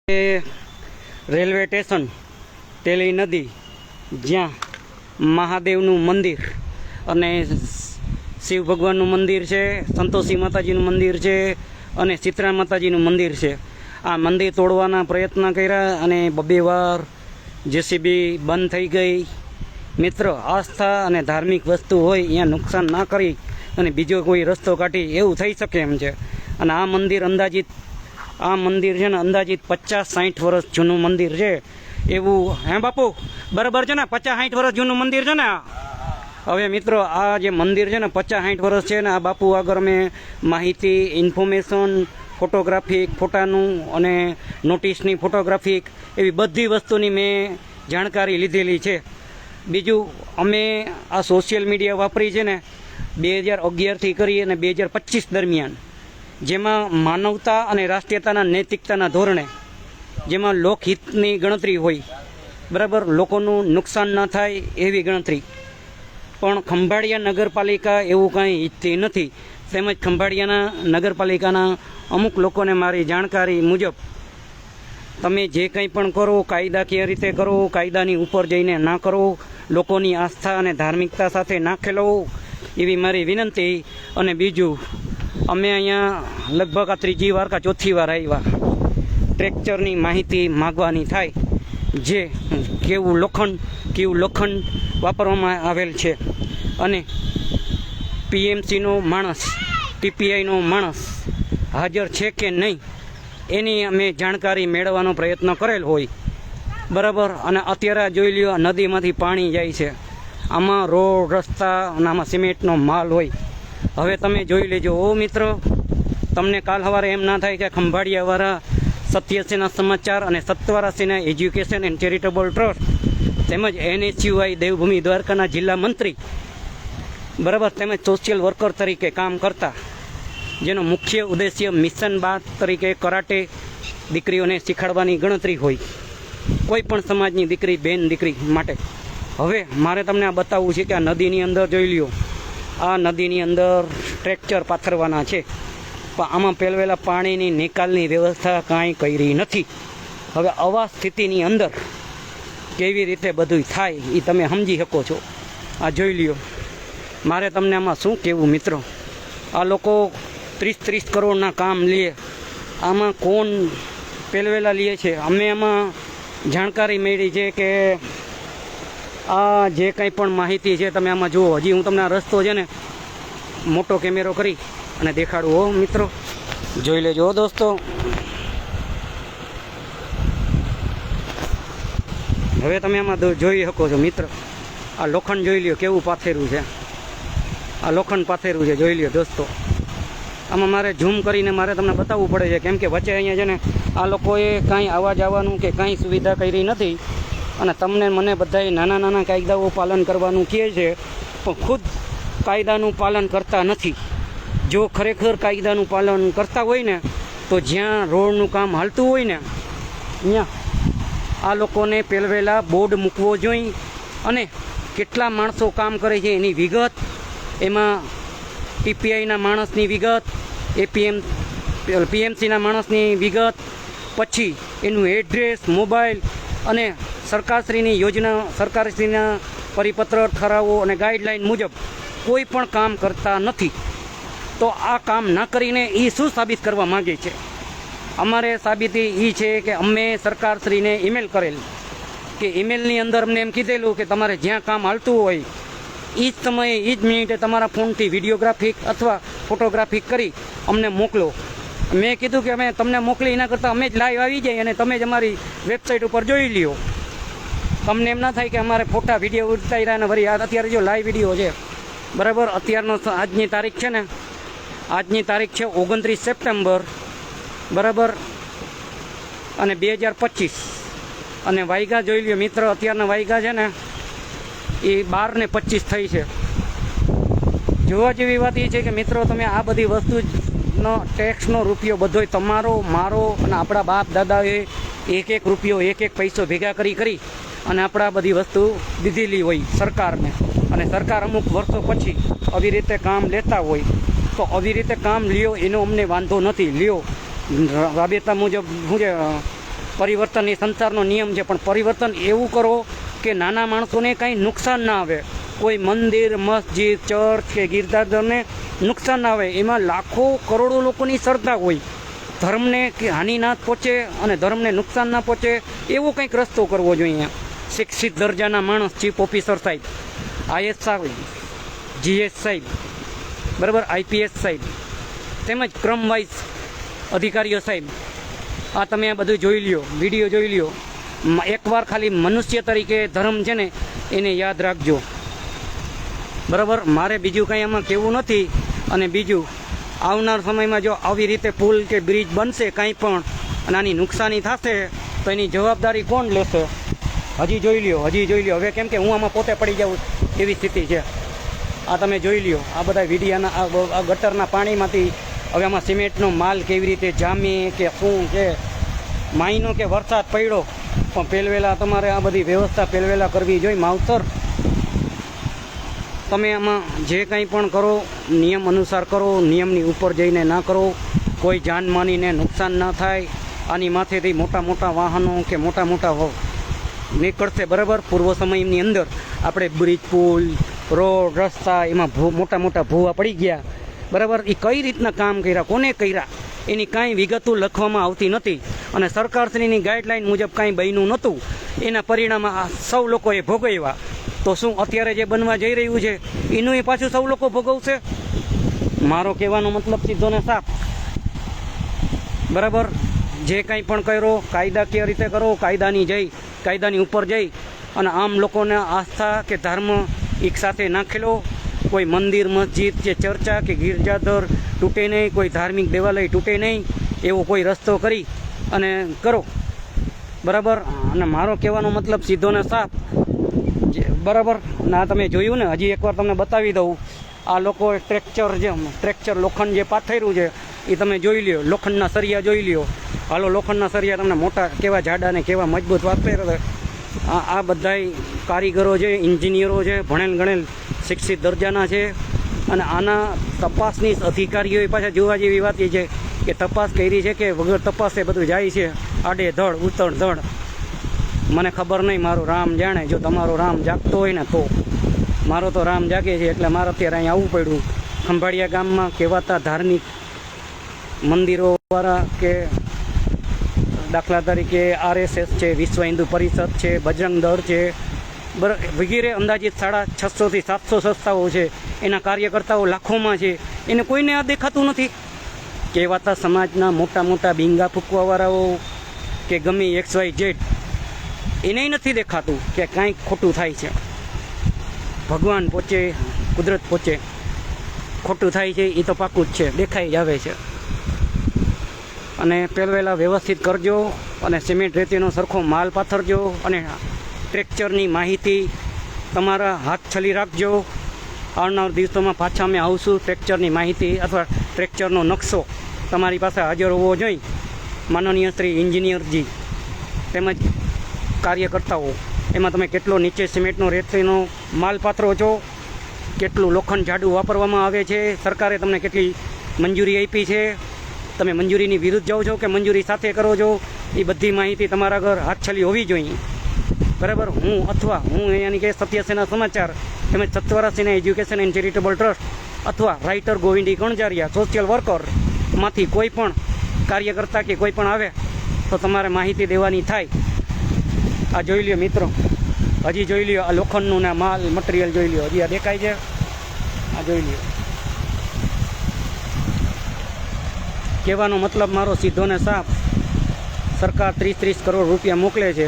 Railway station તેલી નદી જ્યાં મહાદેવનું મંદિર અને શિવ ભગવાનનું મંદિર છે, સંતોષી માતાજીનું મંદિર છે અને સીતરા માતાજીનું મંદિર છે. આ મંદિર તોડવાના પ્રયત્ન કર્યા અને બબે વાર જેસીબી બંધ થઈ ગઈ. મિત્રો, આસ્થા અને ધાર્મિક વસ્તુ હોય અહીંયા નુકસાન ના કરી અને બીજો કોઈ રસ્તો કાઢી એવું થઈ શકે એમ છે. અને આ મંદિર છે ને અંદાજિત 50-60 વર્ષ જૂનું મંદિર છે એવું. હે બાપુ, બરાબર છે ને? 50-60 વર્ષ જૂનું મંદિર છે ને. હવે મિત્રો, આ જે મંદિર છે ને 50-60 વર્ષ છે ને, આ બાપુ આગળ મેં માહિતી, ઇન્ફોર્મેશન, ફોટોગ્રાફિક, ફોટાનું અને નોટિસની ફોટોગ્રાફિક એવી બધી વસ્તુની મેં જાણકારી લીધેલી છે. બીજું, અમે આ સોશિયલ મીડિયા વાપરી છે ને 2011થી કરી અને 2025 દરમિયાન, જેમાં માનવતા અને રાષ્ટ્રીયતાના નૈતિકતાના ધોરણે, જેમાં લોકહિતની ગણતરી હોય, બરાબર, લોકોનું નુકસાન ના થાય એવી ગણતરી. પણ ખંભાળિયા નગરપાલિકા એવું કાંઈ ઈચ્છતી નથી. તેમજ ખંભાળિયાના નગરપાલિકાના અમુક લોકોને મારી જાણકારી મુજબ તમે જે કંઈ પણ કરો કાયદાકીય રીતે કરો, કાયદાની ઉપર જઈને ના કરો, લોકોની આસ્થા અને ધાર્મિકતા સાથે ના ખેલો એવી મારી વિનંતી. અને બીજું, અમે અહીંયા લગભગ આ ત્રીજી વાર કે ચોથી વાર આવ્યા ટ્રેક્ચરની માહિતી માગવાની થાય, જે કેવું લોખંડ વાપરવામાં આવેલ છે અને પીએમસીનો માણસ, ટીપીઆઈનો માણસ હાજર છે કે નહીં એની અમે જાણકારી મેળવવાનો પ્રયત્ન કરેલ હોય, બરાબર. અને અત્યારે જોઈ લ્યો, નદીમાંથી પાણી જાય છે, આમાં રોડ રસ્તા અને આમાં સિમેન્ટનો માલ હોય. હવે તમે જોઈ લેજો ઓ મિત્રો, તમને કાલ સવારે એમ ના થાય કે ખંભાળિયાવાળા સત્યસેના સમાચાર અને સત્વારા સેના એજ્યુકેશન એન્ડ ચેરિટેબલ ટ્રસ્ટ તેમજ NSUI દેવભૂમિ દ્વારકાના જિલ્લા મંત્રી, બરાબર, તેમજ સોશિયલ વર્કર તરીકે કામ કરતા, જેનો મુખ્ય ઉદ્દેશ્ય મિશન બાદ તરીકે કરાટે દીકરીઓને શીખવાડવાની ગણતરી હોય, કોઈ પણ સમાજની દીકરી, બેન દીકરી માટે. હવે મારે તમને આ બતાવવું છે કે આ નદીની અંદર જોઈ લ્યો, આ નદીની અંદર સ્ટ્રક્ચર પાથરવાના છે, પણ આમાં પેલવેલા પાણીની નિકાલની વ્યવસ્થા કાંઈ કરી નથી. હવે આવા સ્થિતિની અંદર કેવી રીતે બધું થાય એ તમે સમજી શકો છો. આ જોઈ લ્યો. મારે તમને આમાં શું કહેવું મિત્રો, આ લોકો 30-30 કરોડના કામ લે, આમાં કોણ પેલવેલા લે છે? અમે એમાં જાણકારી મેળવી છે કે આ જે કંઈ પણ માહિતી છે તમે આમાં જુઓ. હજી હું તમને આ રસ્તો છે ને મોટો કેમેરો કરી અને દેખાડું હો મિત્રો, જોઈ લેજો દોસ્તો. હવે તમે આમાં જોઈ શકો છો મિત્ર, આ લોખંડ જોઈ લ્યો કેવું પાથેરું છે, આ લોખંડ પાથેરું છે, જોઈ લ્યો દોસ્તો. આમાં મારે ઝૂમ કરીને મારે તમને બતાવવું પડે છે, કેમ કે વચ્ચે અહીંયા છે ને આ લોકોએ કાંઈ આવવા જવાનું કે કાંઈ સુવિધા કરી નથી. અને તમને મને બધાએ નાના કાયદાઓ પાલન કરવાનું કહે છે, પણ ખુદ કાયદાનું પાલન કરતા નથી. જો ખરેખર કાયદાનું પાલન કરતા હોય ને, તો જ્યાં રોડનું કામ હાલતું હોય ને ત્યાં આ લોકોને પેલવેલા બોર્ડ મૂકવો જોઈએ અને કેટલા માણસો કામ કરે છે એની વિગત, એમાં ટીપીઆઈના માણસની વિગત, પીએમસીના માણસની વિગત, પછી એનું એડ્રેસ, મોબાઈલ અને સરકારશ્રીની યોજના, સરકારશ્રીના પરિપત્ર, ઠરાવો અને ગાઈડલાઈન મુજબ કોઈ પણ કામ કરતા નથી. તો આ કામ ના કરીને એ શું સાબિત કરવા માગે છે? અમારે સાબિતી એ છે કે અમે સરકારશ્રીને ઈમેલ કરેલ, કે ઈમેલની અંદર અમને એમ કીધેલું કે તમારે જ્યાં કામ હાલતું હોય એ જ સમયે, એ જ મિનિટે તમારા ફોનથી વિડીયોગ્રાફિક અથવા ફોટોગ્રાફિક કરી અમને મોકલો. મેં કીધું કે અમે તમને મોકલી એના કરતાં અમે જ લાઈવ આવી જઈએ અને તમે જ અમારી વેબસાઇટ ઉપર જોઈ લ્યો. તમને એમ ના થાય કે અમારે ફોટા વિડીયો ઉતાર્યા અને વળી અત્યારે જો લાઈવ વિડીયો છે, બરાબર. અત્યારનો આજની તારીખ છે ને, આજની તારીખ છે 29 સપ્ટેમ્બર, બરાબર, અને 2025. અને વાયગા જોઈ લ્યો મિત્ર, અત્યારના વાયગા છે ને એ 12:25 થઈ છે. જોવા જેવી વાત એ છે કે મિત્રો, તમે આ બધી વસ્તુનો ટેક્સનો રૂપિયો બધોય તમારો, મારો અને આપણા બાપ દાદાએ એક રૂપિયો, એક પૈસો ભેગા કરી અને આપણા બધી વસ્તુ દીધેલી હોય સરકારને. અને સરકાર અમુક વર્ષો પછી આવી રીતે કામ લેતા હોય, તો આવી રીતે કામ લ્યો એનો અમને વાંધો નથી. લ્યો, રાબેતા મુજબ શું છે, પરિવર્તન એ સંસારનો નિયમ છે, પણ પરિવર્તન એવું કરો કે નાના માણસોને કાંઈ નુકસાન ના આવે. કોઈ મંદિર, મસ્જિદ, ચર્ચ કે ગિરજાઘરને નુકસાન ના આવે. એમાં લાખો કરોડો લોકોની શ્રદ્ધા હોય. ધર્મને કે હાનિ ના પહોંચે અને ધર્મને નુકસાન ના પહોંચે એવો કંઈક રસ્તો કરવો જોઈએ. શિક્ષિત દરજાના માણસ, ચીફ ઓફિસર સાહેબ, IAS સાહેબ, GS સાહેબ, બરાબર, IPS સાહેબ, તેમજ ક્રમવાઇઝ અધિકારીઓ સાહેબ, આ તમે આ બધું જોઈ લ્યો, વિડીયો જોઈ લ્યો. એકવાર ખાલી મનુષ્ય તરીકે ધર્મ છે ને એને યાદ રાખજો, બરાબર. મારે બીજું કંઈ આમાં કહેવું નથી. અને બીજું, આવનાર સમયમાં જો આવી રીતે પુલ કે બ્રિજ બનશે કાંઈ પણ અને આની નુકસાની થશે તો એની જવાબદારી કોણ લેશે? હજી જોઈ લ્યો. હવે કેમ કે હું આમાં પોતે પડી જાઉં એવી સ્થિતિ છે. આ તમે જોઈ લ્યો, આ બધા વીડિયાના આ ગટરના પાણીમાંથી હવે આમાં સિમેન્ટનો માલ કેવી રીતે જામે કે શું છે. માઈનો કે વરસાદ પડ્યો પણ પહેલવેલા તમારે આ બધી વ્યવસ્થા પહેલવેલા કરવી જોઈએ. માવતર તમે આમાં જે કંઈ પણ કરો નિયમ અનુસાર કરો, નિયમની ઉપર જઈને ના કરો. કોઈ જાનમાનીને નુકસાન ના થાય. આની માથેથી મોટા મોટા વાહનો કે મોટા મોટા નીકળશે, બરાબર. પૂર્વ સમયની અંદર આપણે બ્રિજ, પુલ, રોડ, રસ્તા એમાં મોટા મોટા ભૂવા પડી ગયા, બરાબર. એ કઈ રીતના કામ કર્યા, કોને કર્યા, એની કાંઈ વિગતો લખવામાં આવતી નથી. અને સરકારશ્રીની ગાઈડલાઈન મુજબ કાંઈ બન્યું નહોતું. એના પરિણામે આ સૌ લોકોએ ભોગવ્યા. તો શું અત્યારે જે બનવા જઈ રહ્યું છે એનું એ પાછું સૌ લોકો ભોગવશે? મારો કહેવાનો મતલબ સીધો ને સાફ, બરાબર. જે કંઈ પણ કરો કાયદાકીય રીતે કરો, કાયદાની ઉપર જઈ અને આમ લોકોને આસ્થા કે ધર્મ એક સાથે નાખેલો. કોઈ મંદિર, મસ્જિદ કે ચર્ચા કે ગિરજાઘર તૂટે નહીં, કોઈ ધાર્મિક દેવાલય તૂટે નહીં, એવો કોઈ રસ્તો કરી અને કરો, બરાબર. અને મારો કહેવાનો મતલબ સીધો ને સાફ, બરાબર. ના તમે જોયું ને, હજી એકવાર તમને બતાવી દઉં. આ લોકો ટ્રેક્ચર લોખંડ જે પાથર્યું છે એ તમે જોઈ લ્યો. લોખંડના સરિયા જોઈ લ્યો. હાલો, લોખંડના સરિયા તમને મોટા કેવા જાડા ને કેવા મજબૂત વાપરે. આ બધાય કારીગરો છે, એન્જિનિયરો છે, ભણેલ ગણેલ શિક્ષિત દરજાના છે. અને આના તપાસની અધિકારીઓએ પાછા જોવા જેવી વાત એ છે કે તપાસ કરી છે કે વગર તપાસે બધું જાય છે આડે ધડ ઉતર ધડ. મને ખબર નહીં, મારો રામ જાણે. જો તમારો રામ જાગતો હોય ને તો. મારો તો રામ જાગે છે એટલે મારે અત્યારે અહીં આવવું પડ્યું. ખંભાળિયા ગામમાં કહેવાતા ધાર્મિક મંદિરોવાળા કે દાખલા તરીકે RSS છે, વિશ્વ હિન્દુ પરિષદ છે, બજરંગ દળ છે, વગેરે અંદાજિત 650 થી 700 સંસ્થાઓ છે. એના કાર્યકર્તાઓ લાખોમાં છે. એને કોઈને આ દેખાતું નથી. કહેવાતા સમાજના મોટા મોટા બીંગા ફૂંકવાવાળાઓ કે ગમે XYZ, એને નથી દેખાતું કે કાંઈક ખોટું થાય છે. ભગવાન પહોંચે, કુદરત પહોંચે, ખોટું થાય છે એ તો પાકું જ છે, દેખાઈ જ આવે છે. અને પહેલવેલા વ્યવસ્થિત કરજો અને સિમેન્ટ રેતીનો સરખો માલ પાથરજો. અને ટ્રેક્ચરની માહિતી તમારા હાથ છલી રાખજો. આવનાર દિવસોમાં પાછા અમે આવશું. ટ્રેક્ચરની માહિતી અથવા ટ્રેક્ચરનો નકશો તમારી પાસે હાજર હોવો જોઈએ. માનનીય શ્રી એન્જિનિયરજી તેમજ કાર્યકર્તાઓ, એમાં તમે કેટલો નીચે સિમેન્ટનો રેતીનો માલ પાથરો છો, કેટલું લોખંડ જાડું વાપરવામાં આવે છે, સરકારે તમને કેટલી મંજૂરી આપી છે, તમે મંજૂરીની વિરુદ્ધ જાઓ છો કે મંજૂરી સાથે કરો છો, એ બધી માહિતી તમારા ઘર હાથછલી હોવી જોઈએ, બરાબર. હું યાની કે સત્યસેના સમાચાર તેમજ સત્વરા સેના એજ્યુકેશન એન્ડ ચેરિટેબલ ટ્રસ્ટ અથવા રાઇટર ગોવિંદી કણજારિયા સોશિયલ વર્કરમાંથી કોઈ પણ કાર્યકર્તા કે કોઈ પણ આવે તો તમારે માહિતી દેવાની થાય. આ જોઈ લ્યો મિત્રો, હજી જોઈ લ્યો, આ લોખંડનું ના માલ મટીરિયલ જોઈ લ્યો, હજી આ દેખાય છે, આ જોઈ લ્યો. કહેવાનો મતલબ મારો સીધો ને સાફ, સરકાર 30 કરોડ રૂપિયા મોકલે છે.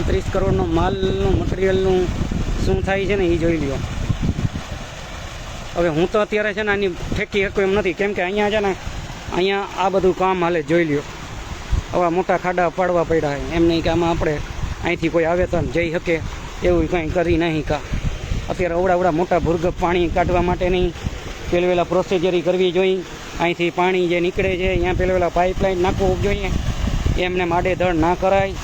30 કરોડનો માલનું મટીરિયલનું શું થાય છે ને એ જોઈ લ્યો. હવે હું તો અત્યારે છે ને આની ઠેકી શકું એમ નથી, કેમ કે અહીંયા છે ને અહીંયા આ બધું કામ હાલે જોઈ લ્યો. આવા મોટા ખાડા પાડવા પડ્યા છે. એમ નહીં કે આમાં આપણે અહીંથી કોઈ આવે તો જઈ શકે એવું કંઈ કરી નહીં કા. અત્યારે અવડા મોટા ભૂર્ગભ પાણી કાઢવા માટેની પહેલાં પ્રોસિજરી કરવી જોઈએ. અહીંથી પાણી જે નીકળે છે અહીંયા પહેલાં પાઇપલાઇન નાખવું જોઈએ. એમને આડેધડ ના કરાય.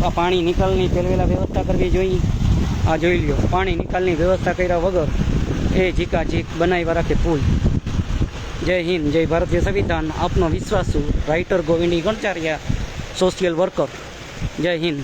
આ પાણી નિકાલની પહેલાં વ્યવસ્થા કરવી જોઈએ. આ જોઈ લ્યો, પાણી નિકાલની વ્યવસ્થા કર્યા વગર એ ઝીકા ઝીક બનાવ્યા રાખે પુલ. જય હિન્દ, જય ભારતીય સંવિધાન. આપનો વિશ્વાસુ રાઇટર ગોવિંદી ગણચારિયા, સોશિયલ વર્કર. જય હિન્દ.